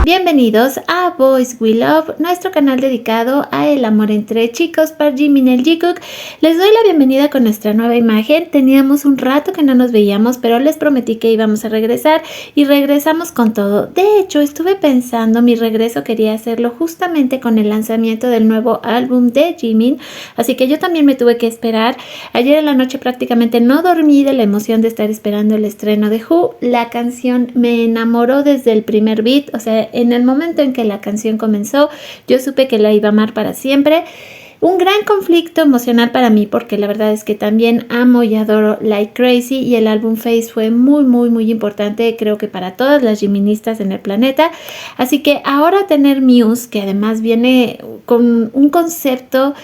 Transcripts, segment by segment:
Bienvenidos a Boys We Love, nuestro canal dedicado a el amor entre chicos por Jimin el Jikook. Les doy la bienvenida con nuestra nueva imagen. Teníamos un rato que no nos veíamos, pero les prometí que íbamos a regresar y regresamos con todo. De hecho, estuve pensando, mi regreso quería hacerlo justamente con el lanzamiento del nuevo álbum de Jimin, así que yo también me tuve que esperar. Ayer en la noche prácticamente no dormí de la emoción de estar esperando el estreno de Who. La canción me enamoró desde el primer beat, o sea, en el momento en que la canción comenzó, yo supe que la iba a amar para siempre. Un gran conflicto emocional para mí porque la verdad es que también amo y adoro Like Crazy y el álbum Face fue muy importante, creo que para todas las Jiministas en el planeta. Así que ahora tener Muse, que además viene con un concepto,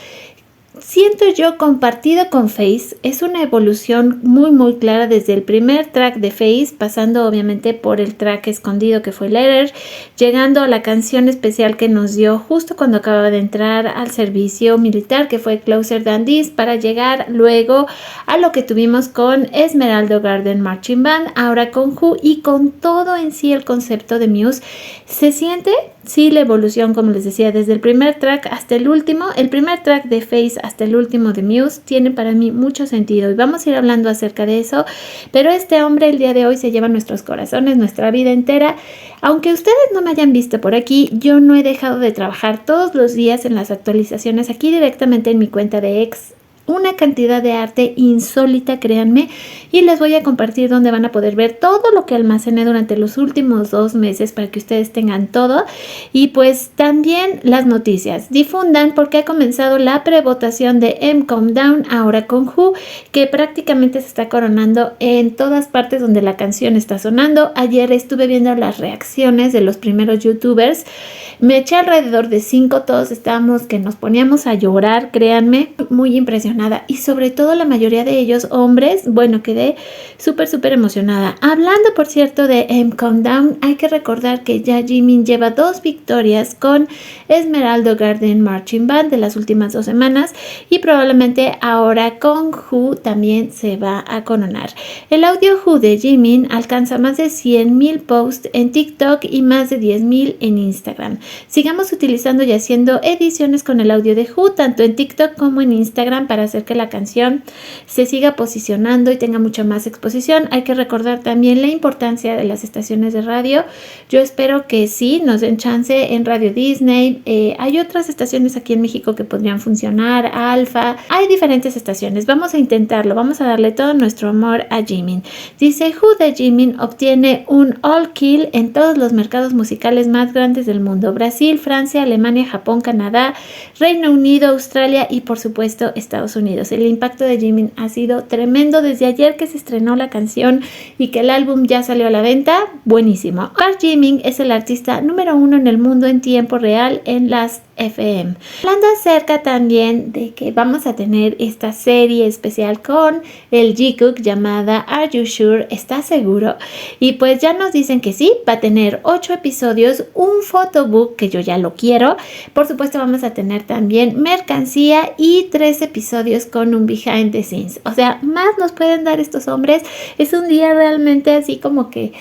siento yo, compartido con Face, es una evolución muy clara desde el primer track de Face, pasando obviamente por el track escondido que fue Letter, llegando a la canción especial que nos dio justo cuando acababa de entrar al servicio militar, que fue Closer Than This, para llegar luego a lo que tuvimos con Esmeralda Garden Marching Band, ahora con Who y con todo en sí el concepto de Muse. Se siente, sí, la evolución, como les decía, desde el primer track hasta el último. El primer track de Face hasta el último de Muse tiene para mí mucho sentido y vamos a ir hablando acerca de eso, pero este hombre el día de hoy se lleva nuestros corazones, nuestra vida entera. Aunque ustedes no me hayan visto por aquí, yo no he dejado de trabajar todos los días en las actualizaciones aquí directamente en mi cuenta de X. Una cantidad de arte insólita, créanme, y les voy a compartir donde van a poder ver todo lo que almacené durante los últimos 2 meses para que ustedes tengan todo. Y pues también las noticias. Difundan porque ha comenzado la prevotación de Calm Down ahora con Who, que prácticamente se está coronando en todas partes donde la canción está sonando. Ayer estuve viendo las reacciones de los primeros youtubers. Me eché alrededor de 5, todos estábamos que nos poníamos a llorar, créanme, muy impresionada. Y sobre todo la mayoría de ellos hombres. Bueno, quedé súper emocionada. Hablando, por cierto, de Calm Down, hay que recordar que ya Jimin lleva 2 victorias con Esmeralda Garden Marching Band de las últimas 2 semanas y probablemente ahora con Who también se va a coronar. El audio Who de Jimin alcanza más de 100,000 posts en TikTok y más de 10,000 en Instagram. Sigamos utilizando y haciendo ediciones con el audio de Who tanto en TikTok como en Instagram para hacer que la canción se siga posicionando y tenga mucha más exposición. Hay que recordar también la importancia de las estaciones de radio. Yo espero que sí nos den chance en Radio Disney. Hay otras estaciones aquí en México que podrían funcionar, Alfa, hay diferentes estaciones. Vamos a intentarlo, vamos a darle todo nuestro amor a Jimin. Dice: Who de Jimin obtiene un all kill en todos los mercados musicales más grandes del mundo: Brasil, Francia, Alemania, Japón, Canadá, Reino Unido, Australia y por supuesto Estados Unidos. El impacto de Jimin ha sido tremendo desde ayer que se estrenó la canción y que el álbum ya salió a la venta. Buenísimo. Park Jimin es el artista número 1 en el mundo en tiempo real en las FM. Hablando acerca también de que vamos a tener esta serie especial con el Jikook llamada Are You Sure? ¿Estás seguro? Y pues ya nos dicen que sí, va a tener 8 episodios, un photobook que yo ya lo quiero. Por supuesto vamos a tener también mercancía y 3 episodios con un behind the scenes. O sea, más nos pueden dar estos hombres. Es un día realmente así como que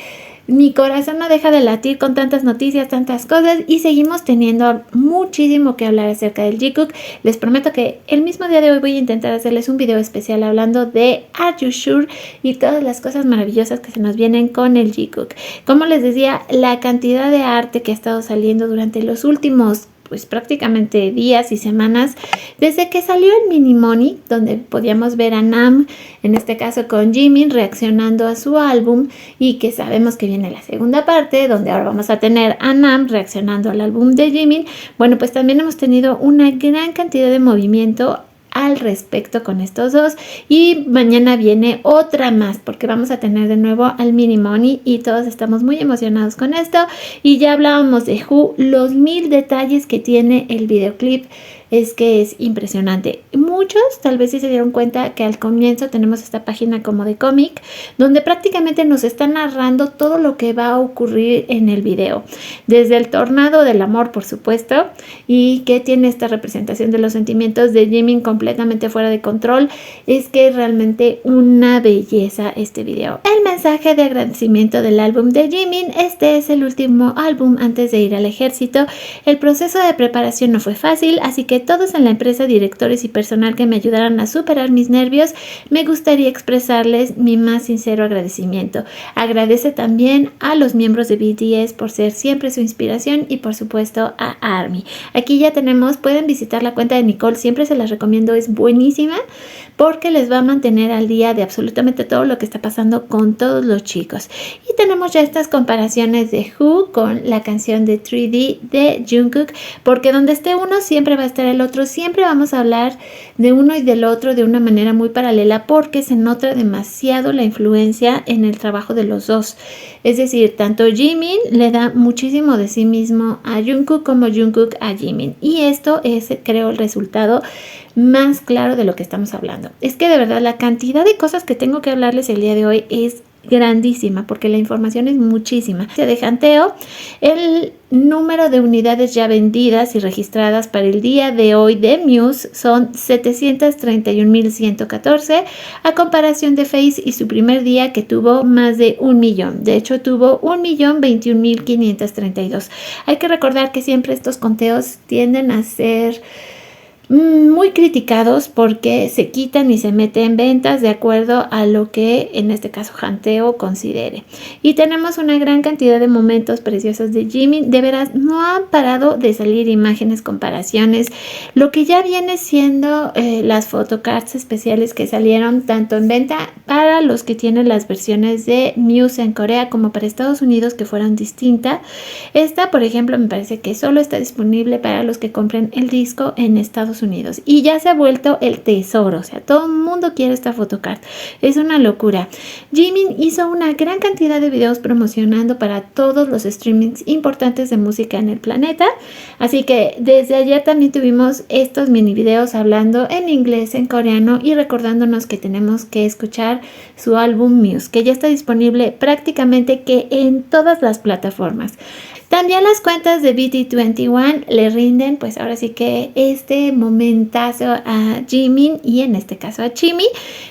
mi corazón no deja de latir con tantas noticias, tantas cosas, y seguimos teniendo muchísimo que hablar acerca del Jikook. Les prometo que el mismo día de hoy voy a intentar hacerles un video especial hablando de Are You Sure y todas las cosas maravillosas que se nos vienen con el Jikook. Como les decía, la cantidad de arte que ha estado saliendo durante los últimos pues prácticamente días y semanas, desde que salió el Mini Money, donde podíamos ver a Nam, en este caso con Jimin, reaccionando a su álbum, y que sabemos que viene la segunda parte, donde ahora vamos a tener a Nam reaccionando al álbum de Jimin. Bueno, pues también hemos tenido una gran cantidad de movimiento al respecto con estos dos, y mañana viene otra más porque vamos a tener de nuevo al Mini Money y todos estamos muy emocionados con esto. Y ya hablábamos de Who, los 1000 detalles que tiene el videoclip es que es impresionante. Muchos tal vez sí se dieron cuenta que al comienzo tenemos esta página como de cómic, donde prácticamente nos está narrando todo lo que va a ocurrir en el video, desde el tornado del amor, por supuesto, y que tiene esta representación de los sentimientos de Jimin completamente fuera de control. Es que es realmente una belleza este video. El mensaje de agradecimiento del álbum de Jimin: este es el último álbum antes de ir al ejército. El proceso de preparación no fue fácil, así que todos en la empresa, directores y personal que me ayudaron a superar mis nervios, me gustaría expresarles mi más sincero agradecimiento. Agradece también a los miembros de BTS por ser siempre su inspiración y por supuesto a ARMY. Aquí ya tenemos, pueden visitar la cuenta de Nicole, siempre se las recomiendo, es buenísima porque les va a mantener al día de absolutamente todo lo que está pasando con todos los chicos. Y tenemos ya estas comparaciones de Who con la canción de 3D de Jungkook, porque donde esté uno siempre va a estar el otro, siempre vamos a hablar de uno y del otro de una manera muy paralela, porque se nota demasiado la influencia en el trabajo de los dos. Es decir, tanto Jimin le da muchísimo de sí mismo a Jungkook como Jungkook a Jimin, y esto es, creo, el resultado más claro de lo que estamos hablando. Es que de verdad la cantidad de cosas que tengo que hablarles el día de hoy es grandísima, porque la información es muchísima. De Hanteo, el número de unidades ya vendidas y registradas para el día de hoy de Muse son 731.114, a comparación de Face y su primer día, que tuvo más de 1 millón. De hecho, tuvo 1.021.532. Hay que recordar que siempre estos conteos tienden a ser muy criticados porque se quitan y se meten en ventas de acuerdo a lo que en este caso Hanteo considere. Y tenemos una gran cantidad de momentos preciosos de Jimin. De veras no han parado de salir imágenes, comparaciones, lo que ya viene siendo las photocards especiales que salieron tanto en venta para los que tienen las versiones de Muse en Corea como para Estados Unidos, que fueron distintas. Esta, por ejemplo, me parece que solo está disponible para los que compren el disco en Estados Unidos, y ya se ha vuelto el tesoro. O sea, todo el mundo quiere esta photocard, es una locura. Jimin hizo una gran cantidad de videos promocionando para todos los streamings importantes de música en el planeta, así que desde ayer también tuvimos estos mini videos hablando en inglés, en coreano, y recordándonos que tenemos que escuchar su álbum Muse, que ya está disponible prácticamente que en todas las plataformas. También las cuentas de BT21 le rinden, pues ahora sí que este momentazo a Jimin, y en este caso a Chimi.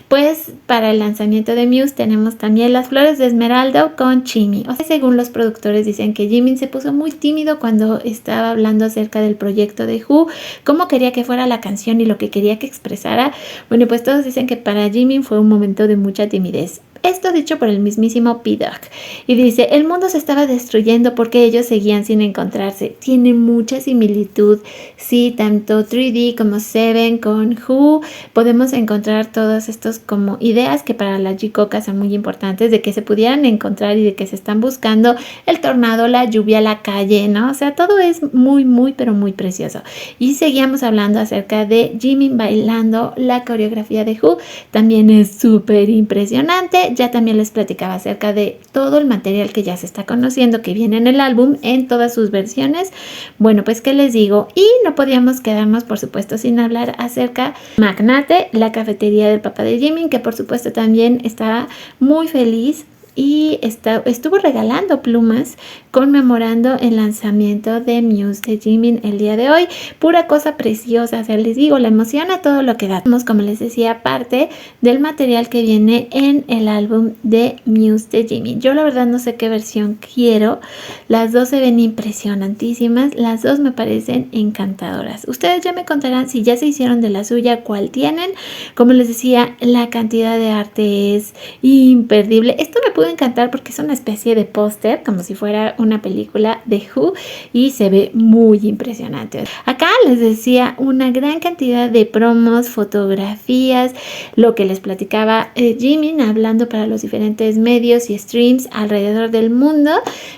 Pues para el lanzamiento de Muse tenemos también las flores de esmeralda con Chimi. O sea, según los productores dicen que Jimin se puso muy tímido cuando estaba hablando acerca del proyecto de Who, cómo quería que fuera la canción y lo que quería que expresara. Bueno, pues todos dicen que para Jimin fue un momento de mucha timidez. Esto dicho por el mismísimo P-Dog. Y dice: el mundo se estaba destruyendo porque ellos seguían sin encontrarse. Tiene mucha similitud. Sí, tanto 3D como Seven con Who. Podemos encontrar todos estos como ideas que para la J-Coca son muy importantes, de que se pudieran encontrar y de que se están buscando el tornado, la lluvia, la calle, ¿no? O sea, todo es muy, muy, pero muy precioso. Y seguíamos hablando acerca de Jimin bailando la coreografía de Who. También es súper impresionante. Ya también les platicaba acerca de todo el material que ya se está conociendo, que viene en el álbum en todas sus versiones. Bueno, pues qué les digo, y no podíamos quedarnos por supuesto sin hablar acerca de Magnate, la cafetería del papá de Jimin, que por supuesto también estaba muy feliz y estuvo regalando plumas conmemorando el lanzamiento de Muse de Jimin el día de hoy. Pura cosa preciosa, o sea, les digo, la emociona todo lo que damos, como les decía, parte del material que viene en el álbum de Muse de Jimin. Yo la verdad no sé qué versión quiero, las dos se ven impresionantísimas, las dos me parecen encantadoras. Ustedes ya me contarán si ya se hicieron de la suya, cuál tienen. Como les decía, la cantidad de arte es imperdible. Esto me puede encantar porque es una especie de póster, como si fuera una película de Who, y se ve muy impresionante. Acá les decía una gran cantidad de promos, fotografías, lo que les platicaba Jimin hablando para los diferentes medios y streams alrededor del mundo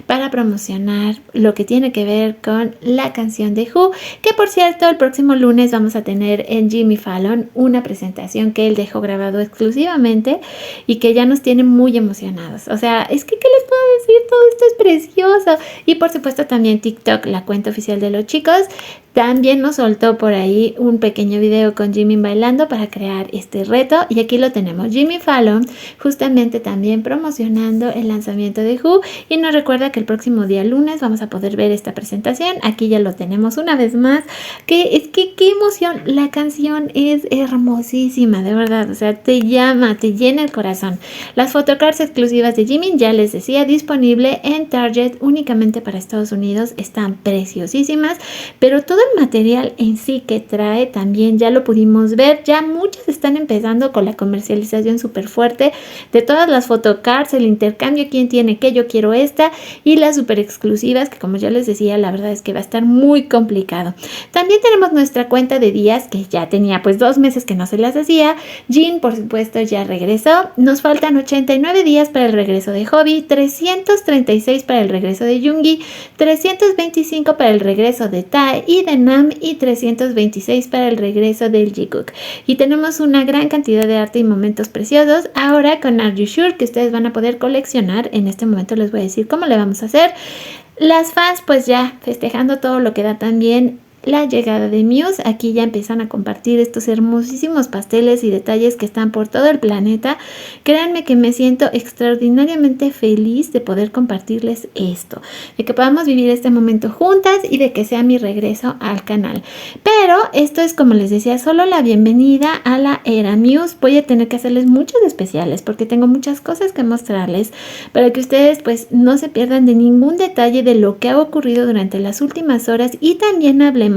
para promocionar lo que tiene que ver con la canción de Who, que por cierto el próximo lunes vamos a tener en Jimmy Fallon una presentación que él dejó grabado exclusivamente y que ya nos tiene muy emocionados. enamorados. O sea, es que, ¿qué les puedo decir? Todo esto es precioso. Y por supuesto también TikTok, la cuenta oficial de los chicos, también nos soltó por ahí un pequeño video con Jimin bailando para crear este reto. Y aquí lo tenemos, Jimmy Fallon, justamente también promocionando el lanzamiento de Who. Y nos recuerda que el próximo día lunes vamos a poder ver esta presentación. Aquí ya lo tenemos una vez más. Que es que qué emoción. La canción es hermosísima, de verdad. O sea, te llama, te llena el corazón. Las photocards exclusivas de Jimin, ya les decía, disponible en Target únicamente para Estados Unidos. Están preciosísimas, pero todo el material en sí que trae también ya lo pudimos ver. Ya muchos están empezando con la comercialización súper fuerte de todas las photocards, el intercambio, quién tiene qué, yo quiero esta, y las súper exclusivas que, como ya les decía, la verdad es que va a estar muy complicado. También tenemos nuestra cuenta de días que ya tenía pues 2 meses que no se las hacía. Jin, por supuesto, ya regresó. Nos faltan 89 días para el regreso de Hobby, 336 para el regreso de Yoongi, 325 para el regreso de Tae y de Nam, y 326 para el regreso del Jikook. Y tenemos una gran cantidad de arte y momentos preciosos ahora con Are You Sure, que ustedes van a poder coleccionar. En este momento les voy a decir cómo le vamos a hacer. Las fans pues ya festejando todo lo que da también la llegada de Muse. Aquí ya empiezan a compartir estos hermosísimos pasteles y detalles que están por todo el planeta. Créanme que me siento extraordinariamente feliz de poder compartirles esto, de que podamos vivir este momento juntas y de que sea mi regreso al canal. Pero esto es, como les decía, solo la bienvenida a la era Muse. Voy a tener que hacerles muchos especiales porque tengo muchas cosas que mostrarles para que ustedes pues no se pierdan de ningún detalle de lo que ha ocurrido durante las últimas horas, y también hablemos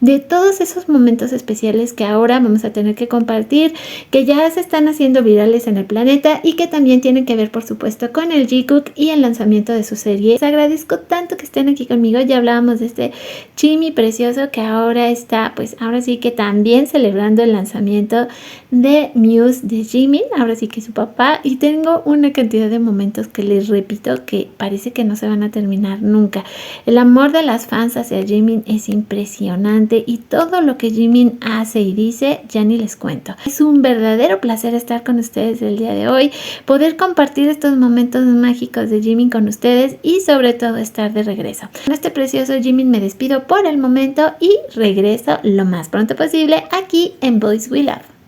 de todos esos momentos especiales que ahora vamos a tener que compartir, que ya se están haciendo virales en el planeta y que también tienen que ver, por supuesto, con el Jikook y el lanzamiento de su serie. Les agradezco tanto que estén aquí conmigo. Ya hablábamos de este Jimmy precioso que ahora está, pues ahora sí que también celebrando el lanzamiento de Muse de Jimin, ahora sí que su papá, y tengo una cantidad de momentos que les repito que parece que no se van a terminar nunca. El amor de las fans hacia Jimin es impresionante, y todo lo que Jimin hace y dice ya ni les cuento. Es un verdadero placer estar con ustedes el día de hoy, poder compartir estos momentos mágicos de Jimin con ustedes y sobre todo estar de regreso. Con este precioso Jimin me despido por el momento y regreso lo más pronto posible aquí en Boys We Love.